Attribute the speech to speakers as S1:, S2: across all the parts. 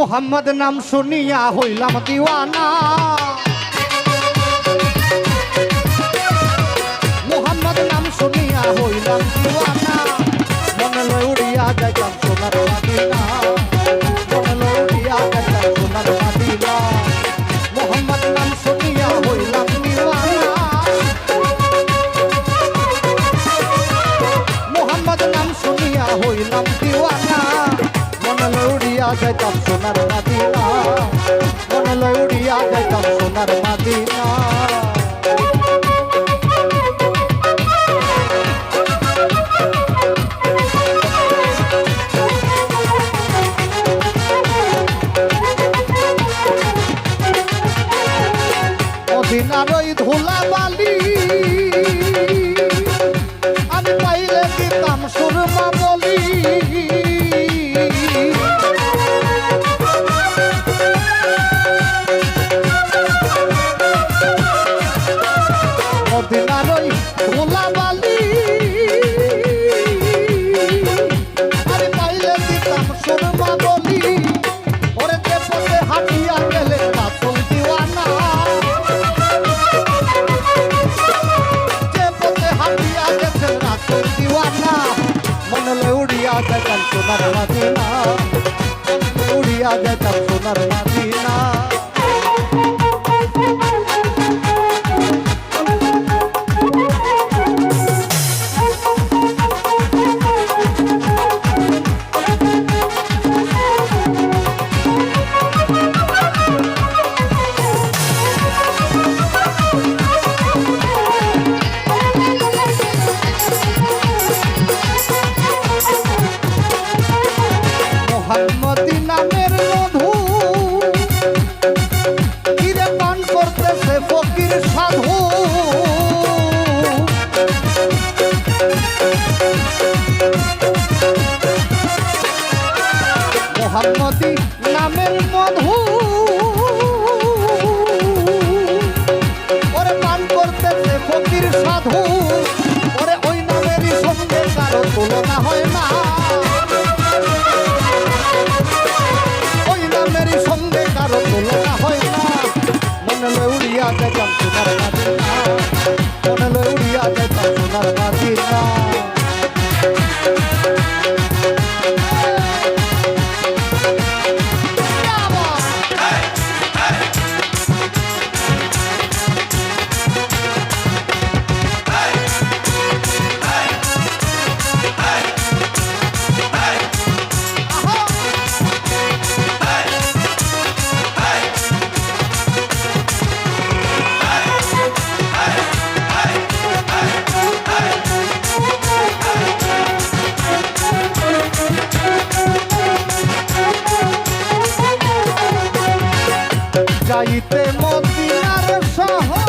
S1: মোহাম্মদ নাম শুনিয়া হইলাম দিওয়ানা, মোহাম্মদ নাম শুনিয়া হইলাম দিওয়ানা, মনে লয় উড়িয়া যাইতাম সোনার মদিনা, মনে লয় উড়িয়া যাইতাম সোনার মদিনা, মোহাম্মদ নাম শুনিয়া হইলাম দিওয়ানা, মোহাম্মদ নাম শুনিয়া হইলাম দিওয়ানা, মনে লয় উড়িয়া যাইতাম সোনার মদিনা, মনে লয় উড়িয়া যাইতাম সোনার মদিনা। মদিনার ওই ধুলা বালি আমি পাইলে দিতাম সুরমা বলি, মদিনার ওই ধুলা বালি আমি পাইলে দিতাম সুরমা বলি, ওরে যে পথে হাঁটিয়া গেলে রাসূল দিওয়ানা, দিওয়ানা, মনে লয় উড়িয়া যাইতাম সোনার মদিনা, উড়িয়া যাইতাম সোনার মদিনা। মোহাম্মদী নামের মধু কিরে পান করতেছে ফকির সাধু, মোহাম্মদী নামের মধু ওরে পান করতেছে ফকির সাধু, ওরে ওই নামেরই সঙ্গে কারো তুলনা হয় না, মেরি সঙ্গে কারো তুলনা হয় না, মনে লয় উড়িয়া যাইতাম সোনার মদিনা, মনে লয় উড়িয়া যাইতাম সোনার মদিনা। যাইতে মদিনার শহর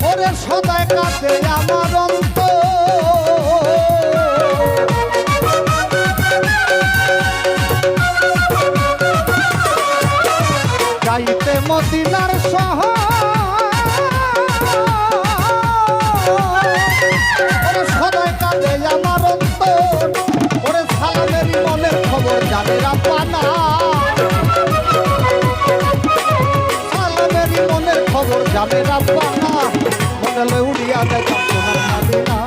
S1: ওরে সদায় কাটে আমার অন্তর, যাইতে মদিনার শহর ওরে সদায় কাটে আমার অন্তর, ওরে সালামেরই মনের খবর জানে রাব্বানা, খবর জানে রাব্বানা, মনে লয় উড়িয়া যাইতাম সোনার মদিনা,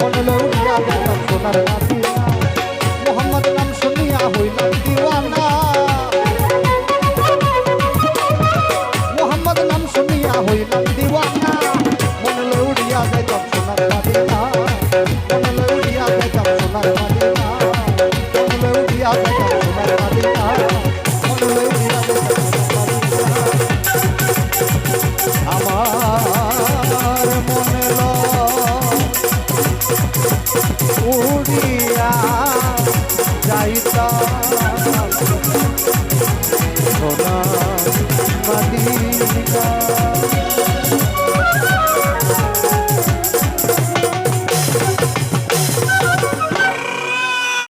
S1: মনে লয় উড়িয়া যাইতাম সোনার মদিনা, মোহাম্মদ নাম শুনিয়া হইলাম দিওয়ানা, মোহাম্মদ নাম শুনিয়া হইলাম দিওয়ানা, মনে লয় উড়িয়া যাইতাম সোনার মদিনা, মনে লয় উড়িয়া যাইতাম সোনার মদিনা, মনে লয় উড়িয়া যাইতাম